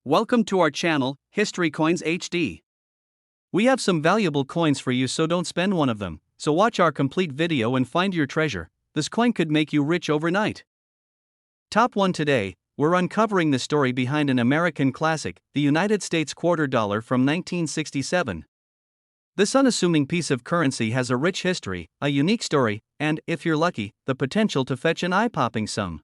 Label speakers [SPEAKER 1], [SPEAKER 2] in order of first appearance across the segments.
[SPEAKER 1] Welcome to our channel, History Coins HD. We have some valuable coins for you, so don't spend one of them. So watch our complete video and find your treasure. This coin could make you rich overnight. Top 1 today, we're uncovering the story behind an American classic, the United States $quarter from 1967. This unassuming piece of currency has a rich history, a unique story, and, if you're lucky, the potential to fetch an eye-popping sum.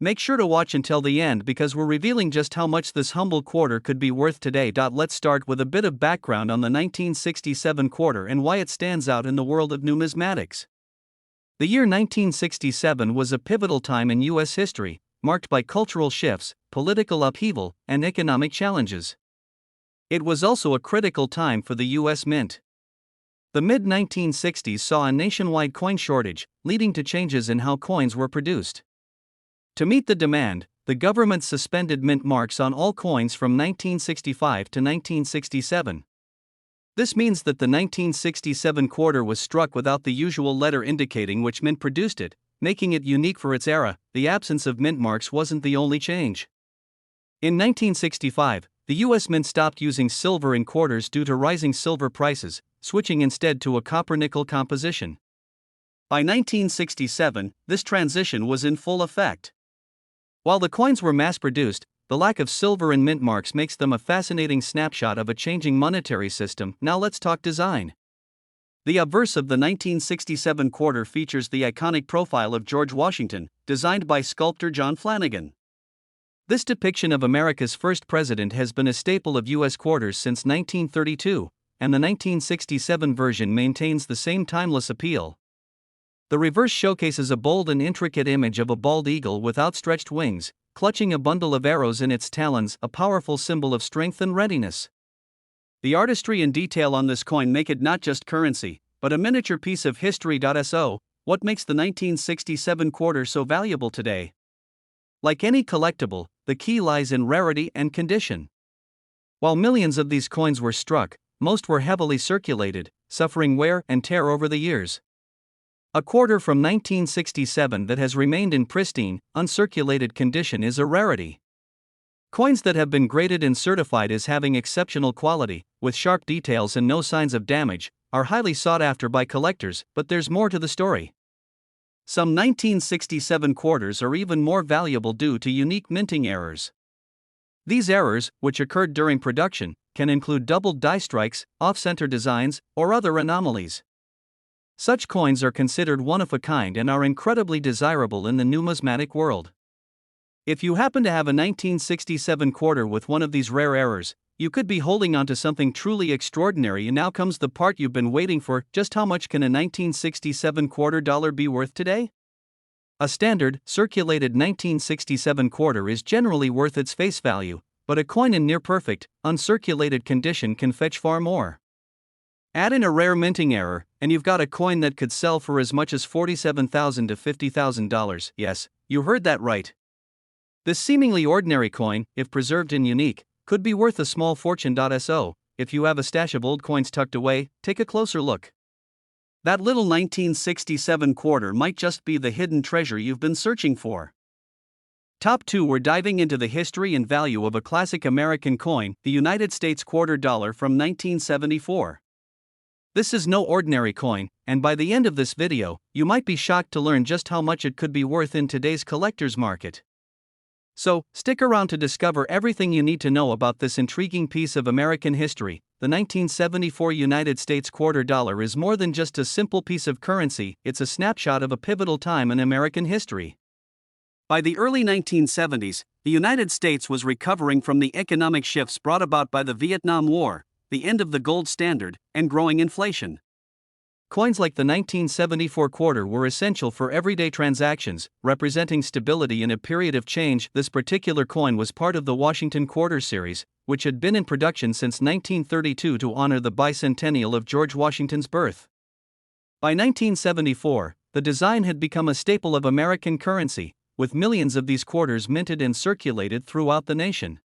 [SPEAKER 1] Make sure to watch until the end because we're revealing just how much this humble quarter could be worth today. Let's start with a bit of background on the 1967 quarter and why it stands out in the world of numismatics. The year 1967 was a pivotal time in U.S. history, marked by cultural shifts, political upheaval, and economic challenges. It was also a critical time for the U.S. Mint. The mid-1960s saw a nationwide coin shortage, leading to changes in how coins were produced. To meet the demand, the government suspended mint marks on all coins from 1965 to 1967. This means that the 1967 quarter was struck without the usual letter indicating which mint produced it, making it unique for its era. The absence of mint marks wasn't the only change. In 1965, the U.S. Mint stopped using silver in quarters due to rising silver prices, switching instead to a copper-nickel composition. By 1967, this transition was in full effect. While the coins were mass-produced, the lack of silver in mint marks makes them a fascinating snapshot of a changing monetary system. Now let's talk design. The obverse of the 1967 quarter features the iconic profile of George Washington, designed by sculptor John Flanagan. This depiction of America's first president has been a staple of U.S. quarters since 1932, and the 1967 version maintains the same timeless appeal. The reverse showcases a bold and intricate image of a bald eagle with outstretched wings, clutching a bundle of arrows in its talons, a powerful symbol of strength and readiness. The artistry and detail on this coin make it not just currency, but a miniature piece of history. So, what makes the 1967 quarter so valuable today? Like any collectible, the key lies in rarity and condition. While millions of these coins were struck, most were heavily circulated, suffering wear and tear over the years. A quarter from 1967 that has remained in pristine, uncirculated condition is a rarity. Coins that have been graded and certified as having exceptional quality, with sharp details and no signs of damage, are highly sought after by collectors. But there's more to the story. Some 1967 quarters are even more valuable due to unique minting errors. These errors, which occurred during production, can include doubled die strikes, off-center designs, or other anomalies. Such coins are considered one of a kind and are incredibly desirable in the numismatic world. If you happen to have a 1967 quarter with one of these rare errors, you could be holding onto something truly extraordinary. And now comes the part you've been waiting for. Just how much can a 1967 $quarter be worth today? A standard, circulated 1967 quarter is generally worth its face value, but a coin in near-perfect, uncirculated condition can fetch far more. Add in a rare minting error, and you've got a coin that could sell for as much as $47,000 to $50,000. Yes, you heard that right. This seemingly ordinary coin, if preserved and unique, could be worth a small fortune. So, if you have a stash of old coins tucked away, take a closer look. That little 1967 quarter might just be the hidden treasure you've been searching for. Top 2, we're diving into the history and value of a classic American coin, the United States $quarter from 1974. This is no ordinary coin, and by the end of this video, you might be shocked to learn just how much it could be worth in today's collector's market. So, stick around to discover everything you need to know about this intriguing piece of American history. The 1974 United States $quarter is more than just a simple piece of currency, it's a snapshot of a pivotal time in American history. By the early 1970s, the United States was recovering from the economic shifts brought about by the Vietnam War, the end of the gold standard, and growing inflation. Coins like the 1974 quarter were essential for everyday transactions, representing stability in a period of change. This particular coin was part of the Washington Quarter series, which had been in production since 1932 to honor the bicentennial of George Washington's birth. By 1974, the design had become a staple of American currency, with millions of these quarters minted and circulated throughout the nation.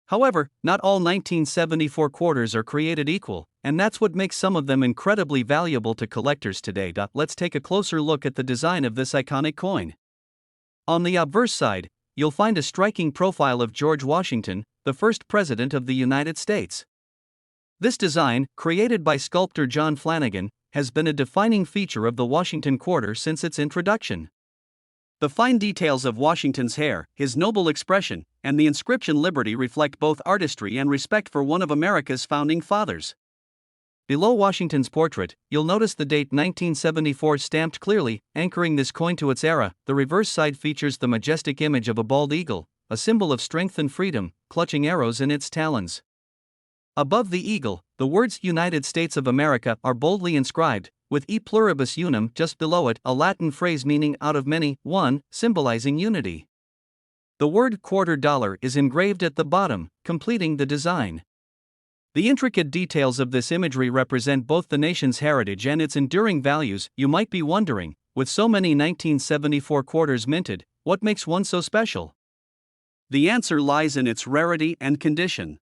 [SPEAKER 1] However, not all 1974 quarters are created equal, and that's what makes some of them incredibly valuable to collectors today. Let's take a closer look at the design of this iconic coin. On the obverse side, you'll find a striking profile of George Washington, the first President of the United States. This design, created by sculptor John Flanagan, has been a defining feature of the Washington Quarter since its introduction. The fine details of Washington's hair, his noble expression, and the inscription Liberty reflect both artistry and respect for one of America's founding fathers. Below Washington's portrait, you'll notice the date 1974 stamped clearly, anchoring this coin to its era. The reverse side features the majestic image of a bald eagle, a symbol of strength and freedom, clutching arrows in its talons. Above the eagle, the words United States of America are boldly inscribed, with E pluribus unum just below it, a Latin phrase meaning out of many, one, symbolizing unity. The word quarter dollar is engraved at the bottom, completing the design. The intricate details of this imagery represent both the nation's heritage and its enduring values. You might be wondering, with so many 1974 quarters minted, what makes one so special? The answer lies in its rarity and condition.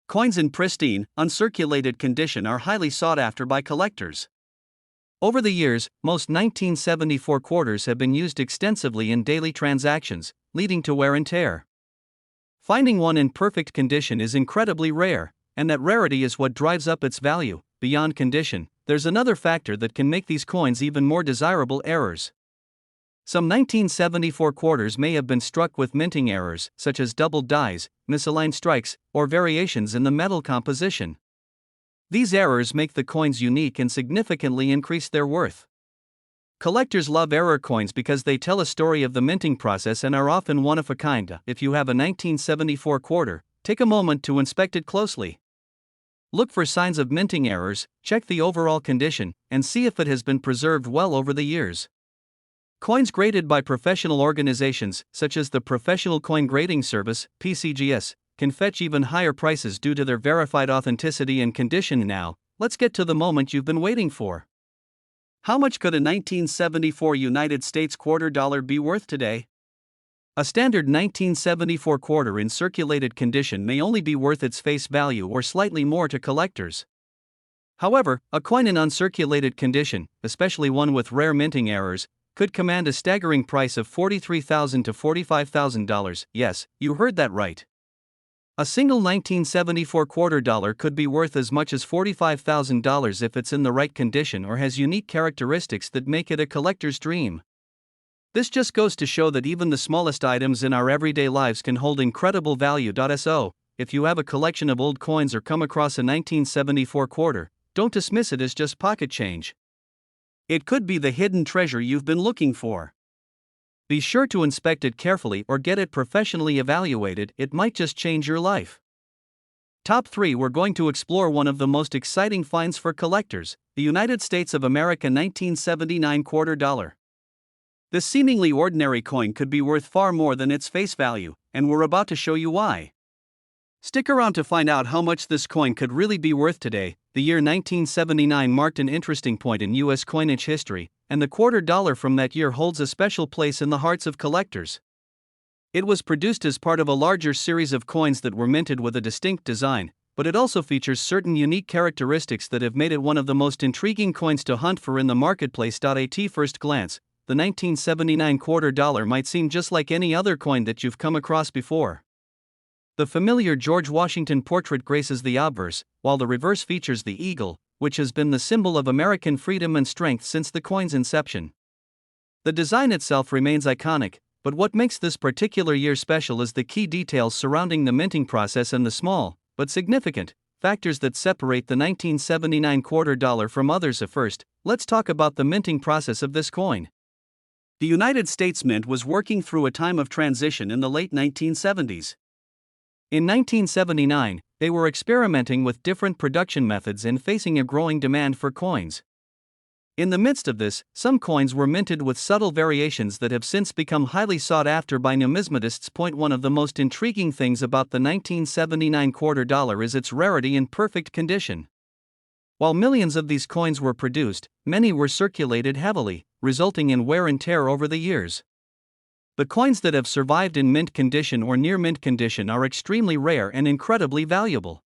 [SPEAKER 1] Coins in pristine, uncirculated condition are highly sought after by collectors. Over the years, most 1974 quarters have been used extensively in daily transactions, leading to wear and tear. Finding one in perfect condition is incredibly rare, and that rarity is what drives up its value. Beyond condition, there's another factor that can make these coins even more desirable: errors. Some 1974 quarters may have been struck with minting errors, such as doubled dies, misaligned strikes, or variations in the metal composition. These errors make the coins unique and significantly increase their worth. Collectors love error coins because they tell a story of the minting process and are often one of a kind. If you have a 1974 quarter, take a moment to inspect it closely. Look for signs of minting errors, check the overall condition, and see if it has been preserved well over the years. Coins graded by professional organizations, such as the Professional Coin Grading Service, PCGS, can fetch even higher prices due to their verified authenticity and condition. Now, let's get to the moment you've been waiting for. How much could a 1974 United States quarter dollar be worth today? A standard 1974 quarter in circulated condition may only be worth its face value or slightly more to collectors. However, a coin in uncirculated condition, especially one with rare minting errors, could command a staggering price of $43,000 to $45,000. Yes, you heard that right. A single 1974 quarter dollar could be worth as much as $45,000 if it's in the right condition or has unique characteristics that make it a collector's dream. This just goes to show that even the smallest items in our everyday lives can hold incredible value. So, if you have a collection of old coins or come across a 1974 quarter, don't dismiss it as just pocket change. It could be the hidden treasure you've been looking for. Be sure to inspect it carefully or get it professionally evaluated. It might just change your life. Top 3. We're going to explore one of the most exciting finds for collectors, the United States of America 1979 quarter dollar. This seemingly ordinary coin could be worth far more than its face value, and we're about to show you why. Stick around to find out how much this coin could really be worth today. The year 1979 marked an interesting point in U.S. coinage history, and the quarter dollar from that year holds a special place in the hearts of collectors. It was produced as part of a larger series of coins that were minted with a distinct design, but it also features certain unique characteristics that have made it one of the most intriguing coins to hunt for in the marketplace. At first glance, the 1979 quarter dollar might seem just like any other coin that you've come across before. The familiar George Washington portrait graces the obverse, while the reverse features the eagle, which has been the symbol of American freedom and strength since the coin's inception. The design itself remains iconic, but what makes this particular year special is the key details surrounding the minting process and the small, but significant, factors that separate the 1979 quarter dollar from others. First, let's talk about the minting process of this coin. The United States Mint was working through a time of transition in the late 1970s. In 1979, they were experimenting with different production methods and facing a growing demand for coins. In the midst of this, some coins were minted with subtle variations that have since become highly sought after by numismatists. One of the most intriguing things about the 1979 quarter dollar is its rarity and perfect condition. While millions of these coins were produced, many were circulated heavily, resulting in wear and tear over the years. The coins that have survived in mint condition or near mint condition are extremely rare and incredibly valuable.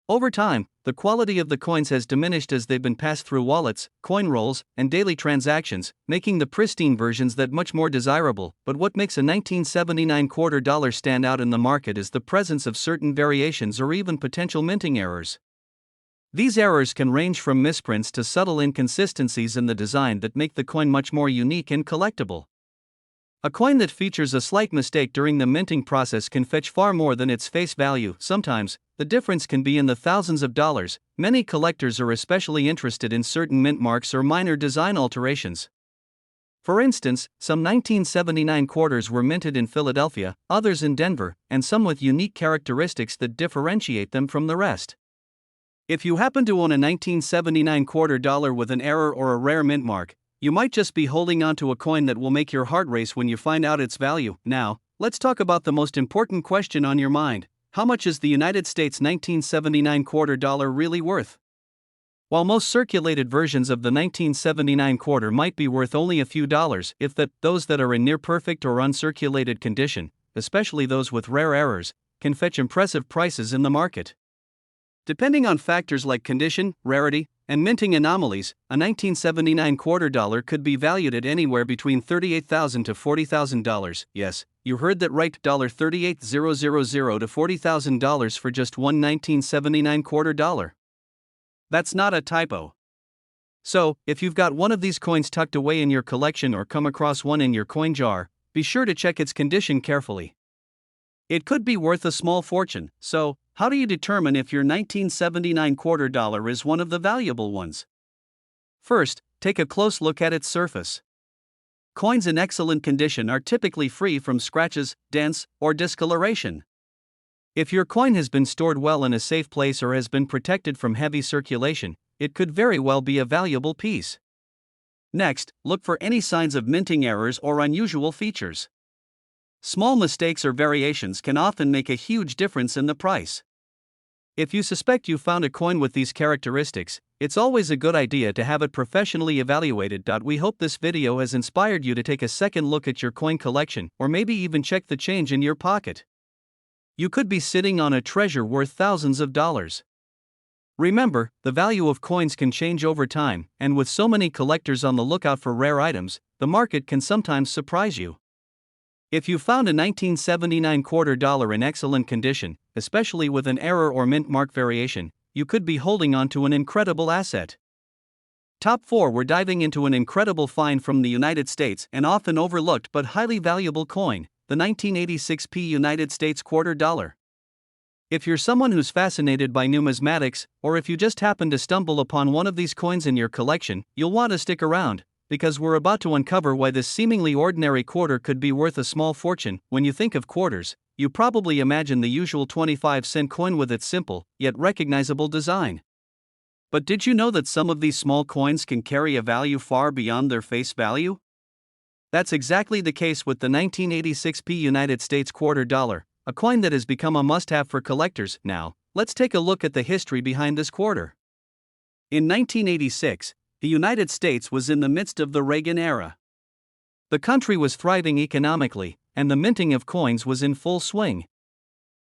[SPEAKER 1] Over time, the quality of the coins has diminished as they've been passed through wallets, coin rolls, and daily transactions, making the pristine versions that much more desirable. But what makes a 1979 quarter dollar stand out in the market is the presence of certain variations or even potential minting errors. These errors can range from misprints to subtle inconsistencies in the design that make the coin much more unique and collectible. A coin that features a slight mistake during the minting process can fetch far more than its face value. Sometimes, the difference can be in the thousands of dollars. Many collectors are especially interested in certain mint marks or minor design alterations. For instance, some 1979 quarters were minted in Philadelphia, others in Denver, and some with unique characteristics that differentiate them from the rest. If you happen to own a 1979 quarter dollar with an error or a rare mint mark, you might just be holding on to a coin that will make your heart race when you find out its value. Now, let's talk about the most important question on your mind. How much is the United States 1979 quarter dollar really worth? While most circulated versions of the 1979 quarter might be worth only a few dollars, if that, those that are in near perfect or uncirculated condition, especially those with rare errors, can fetch impressive prices in the market. Depending on factors like condition, rarity, and minting anomalies, a 1979 quarter dollar could be valued at anywhere between $38,000 to $40,000. Yes, you heard that right, $38,000 to $40,000 for just one 1979 quarter dollar. That's not a typo. So, if you've got one of these coins tucked away in your collection or come across one in your coin jar, be sure to check its condition carefully. It could be worth a small fortune. So, how do you determine if your 1979 quarter dollar is one of the valuable ones? First, take a close look at its surface. Coins in excellent condition are typically free from scratches, dents, or discoloration. If your coin has been stored well in a safe place or has been protected from heavy circulation, it could very well be a valuable piece. Next, look for any signs of minting errors or unusual features. Small mistakes or variations can often make a huge difference in the price. If you suspect you found a coin with these characteristics, it's always a good idea to have it professionally evaluated. We hope this video has inspired you to take a second look at your coin collection, or maybe even check the change in your pocket. You could be sitting on a treasure worth thousands of dollars. Remember, the value of coins can change over time, and with so many collectors on the lookout for rare items, the market can sometimes surprise you. If you found a 1979 quarter dollar in excellent condition, especially with an error or mint mark variation, you could be holding on to an incredible asset. Top 4, we're diving into an incredible find from the United States, an often overlooked but highly valuable coin, the 1986 United States quarter dollar. If you're someone who's fascinated by numismatics, or if you just happen to stumble upon one of these coins in your collection, you'll want to stick around, because we're about to uncover why this seemingly ordinary quarter could be worth a small fortune. When you think of quarters, you probably imagine the usual 25-cent coin with its simple, yet recognizable design. But did you know that some of these small coins can carry a value far beyond their face value? That's exactly the case with the 1986 United States quarter dollar, a coin that has become a must-have for collectors. Now, let's take a look at the history behind this quarter. In 1986, the United States was in the midst of the Reagan era. The country was thriving economically, and the minting of coins was in full swing.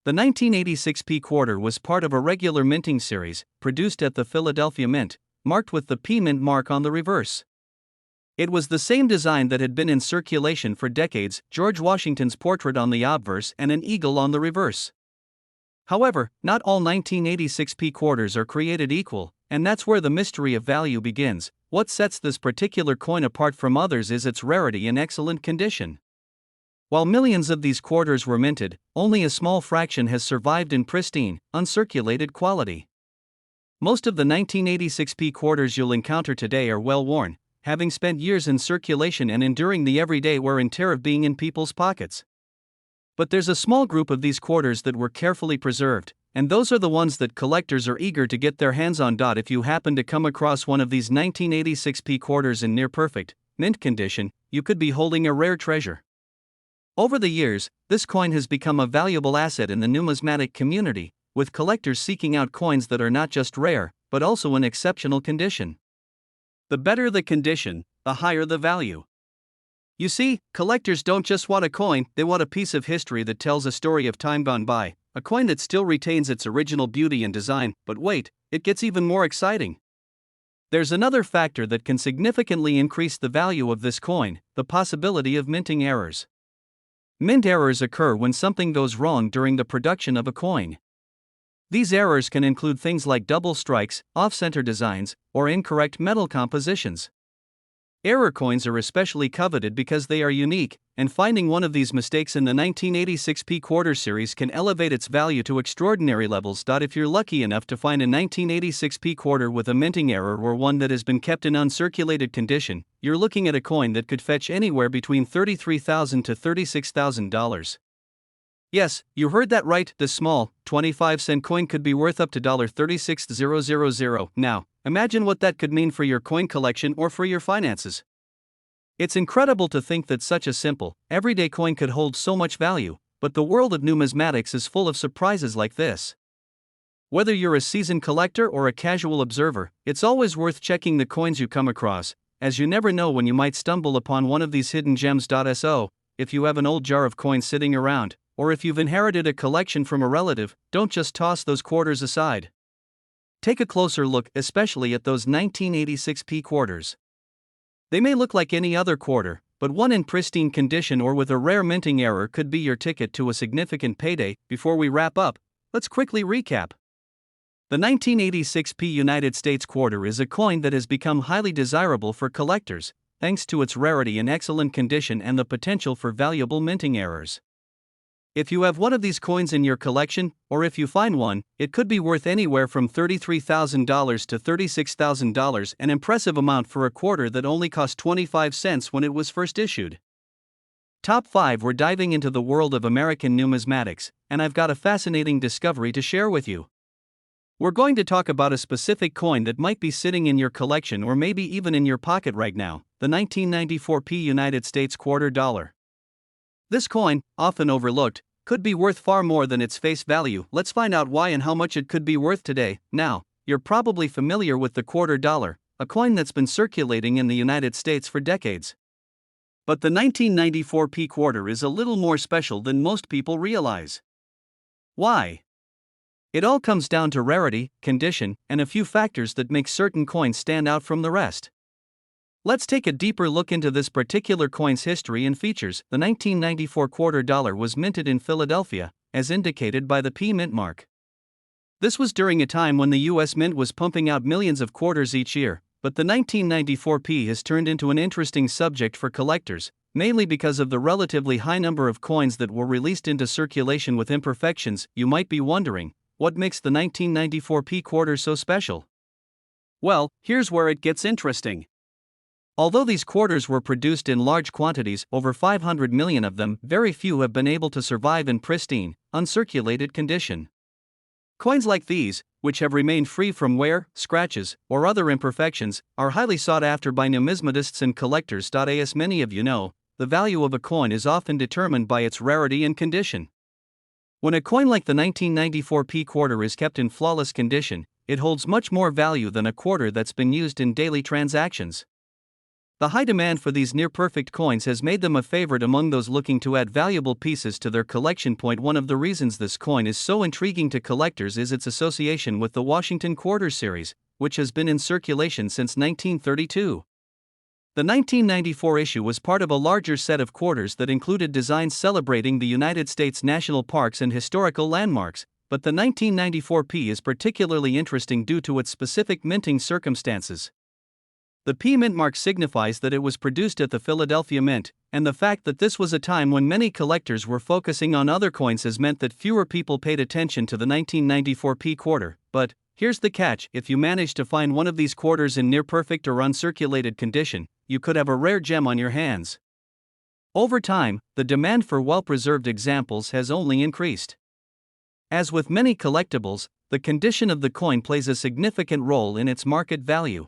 [SPEAKER 1] The 1986 quarter was part of a regular minting series, produced at the Philadelphia Mint, marked with the P Mint mark on the reverse. It was the same design that had been in circulation for decades, George Washington's portrait on the obverse and an eagle on the reverse. However, not all 1986 quarters are created equal, and that's where the mystery of value begins. What sets this particular coin apart from others is its rarity and excellent condition. While millions of these quarters were minted, only a small fraction has survived in pristine, uncirculated quality. Most of the 1986 quarters you'll encounter today are well worn, having spent years in circulation and enduring the everyday wear and tear of being in people's pockets. But there's a small group of these quarters that were carefully preserved, and those are the ones that collectors are eager to get their hands on. If you happen to come across one of these 1986 quarters in near perfect, mint condition, you could be holding a rare treasure. Over the years, this coin has become a valuable asset in the numismatic community, with collectors seeking out coins that are not just rare, but also in exceptional condition. The better the condition, the higher the value. You see, collectors don't just want a coin, they want a piece of history that tells a story of time gone by, a coin that still retains its original beauty and design, but wait, it gets even more exciting. There's another factor that can significantly increase the value of this coin: the possibility of minting errors. Mint errors occur when something goes wrong during the production of a coin. These errors can include things like double strikes, off-center designs, or incorrect metal compositions. Error coins are especially coveted because they are unique, and finding one of these mistakes in the 1986 P quarter series can elevate its value to extraordinary levels. If you're lucky enough to find a 1986 P quarter with a minting error or one that has been kept in uncirculated condition, you're looking at a coin that could fetch anywhere between $33,000 to $36,000. Yes, you heard that right, this small, 25-cent coin could be worth up to $36,000. Now, imagine what that could mean for your coin collection or for your finances. It's incredible to think that such a simple, everyday coin could hold so much value, but the world of numismatics is full of surprises like this. Whether you're a seasoned collector or a casual observer, it's always worth checking the coins you come across, as you never know when you might stumble upon one of these hidden gems. So, if you have an old jar of coins sitting around, or if you've inherited a collection from a relative, don't just toss those quarters aside. Take a closer look, especially at those 1986 P quarters. They may look like any other quarter, but one in pristine condition or with a rare minting error could be your ticket to a significant payday. Before we wrap up, let's quickly recap. The 1986 P United States quarter is a coin that has become highly desirable for collectors, thanks to its rarity and excellent condition and the potential for valuable minting errors. If you have one of these coins in your collection, or if you find one, it could be worth anywhere from $33,000 to $36,000, an impressive amount for a quarter that only cost 25 cents when it was first issued. Top 5. We're diving into the world of American numismatics, and I've got a fascinating discovery to share with you. We're going to talk about a specific coin that might be sitting in your collection or maybe even in your pocket right now, the 1994 P United States quarter dollar. This coin, often overlooked, could be worth far more than its face value. Let's find out why and how much it could be worth today. Now, you're probably familiar with the quarter dollar, a coin that's been circulating in the United States for decades. But the 1994 P quarter is a little more special than most people realize. Why? It all comes down to rarity, condition, and a few factors that make certain coins stand out from the rest. Let's take a deeper look into this particular coin's history and features. The 1994 quarter dollar was minted in Philadelphia, as indicated by the P mint mark. This was during a time when the U.S. Mint was pumping out millions of quarters each year, but the 1994 P has turned into an interesting subject for collectors, mainly because of the relatively high number of coins that were released into circulation with imperfections. You might be wondering, what makes the 1994 P quarter so special? Well, here's where it gets interesting. Although these quarters were produced in large quantities, over 500 million of them, very few have been able to survive in pristine, uncirculated condition. Coins like these, which have remained free from wear, scratches, or other imperfections, are highly sought after by numismatists and collectors. As many of you know, the value of a coin is often determined by its rarity and condition. When a coin like the 1994 P quarter is kept in flawless condition, it holds much more value than a quarter that's been used in daily transactions. The high demand for these near-perfect coins has made them a favorite among those looking to add valuable pieces to their collection. One of the reasons this coin is so intriguing to collectors is its association with the Washington Quarter Series, which has been in circulation since 1932. The 1994 issue was part of a larger set of quarters that included designs celebrating the United States national parks and historical landmarks, but the 1994 P is particularly interesting due to its specific minting circumstances. The P mint mark signifies that it was produced at the Philadelphia Mint, and the fact that this was a time when many collectors were focusing on other coins has meant that fewer people paid attention to the 1994 P quarter. But here's the catch: if you manage to find one of these quarters in near-perfect or uncirculated condition, you could have a rare gem on your hands. Over time, the demand for well-preserved examples has only increased. As with many collectibles, the condition of the coin plays a significant role in its market value.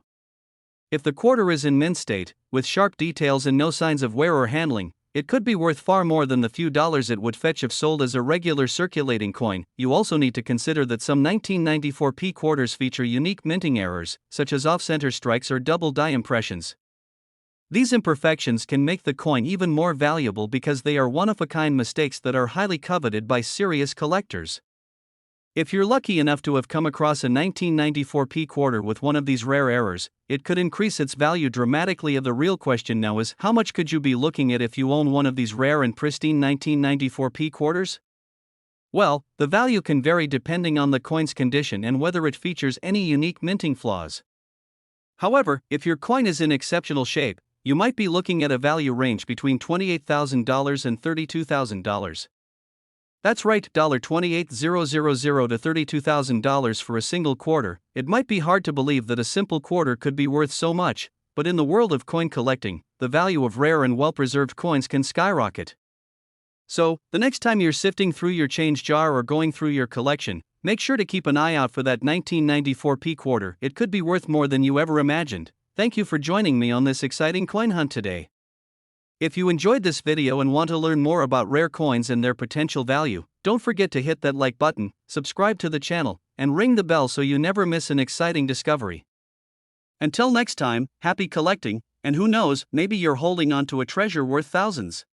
[SPEAKER 1] If the quarter is in mint state, with sharp details and no signs of wear or handling, it could be worth far more than the few dollars it would fetch if sold as a regular circulating coin. You also need to consider that some 1994 P quarters feature unique minting errors, such as off-center strikes or double die impressions. These imperfections can make the coin even more valuable because they are one-of-a-kind mistakes that are highly coveted by serious collectors. If you're lucky enough to have come across a 1994 P quarter with one of these rare errors, it could increase its value dramatically. The real question now is, how much could you be looking at if you own one of these rare and pristine 1994 P quarters? Well, the value can vary depending on the coin's condition and whether it features any unique minting flaws. However, if your coin is in exceptional shape, you might be looking at a value range between $28,000 and $32,000. That's right, $28,000 to $32,000 for a single quarter. It might be hard to believe that a simple quarter could be worth so much, but in the world of coin collecting, the value of rare and well-preserved coins can skyrocket. So, the next time you're sifting through your change jar or going through your collection, make sure to keep an eye out for that 1994 P quarter. It could be worth more than you ever imagined. Thank you for joining me on this exciting coin hunt today. If you enjoyed this video and want to learn more about rare coins and their potential value, don't forget to hit that like button, subscribe to the channel, and ring the bell so you never miss an exciting discovery. Until next time, happy collecting, and who knows, maybe you're holding on to a treasure worth thousands.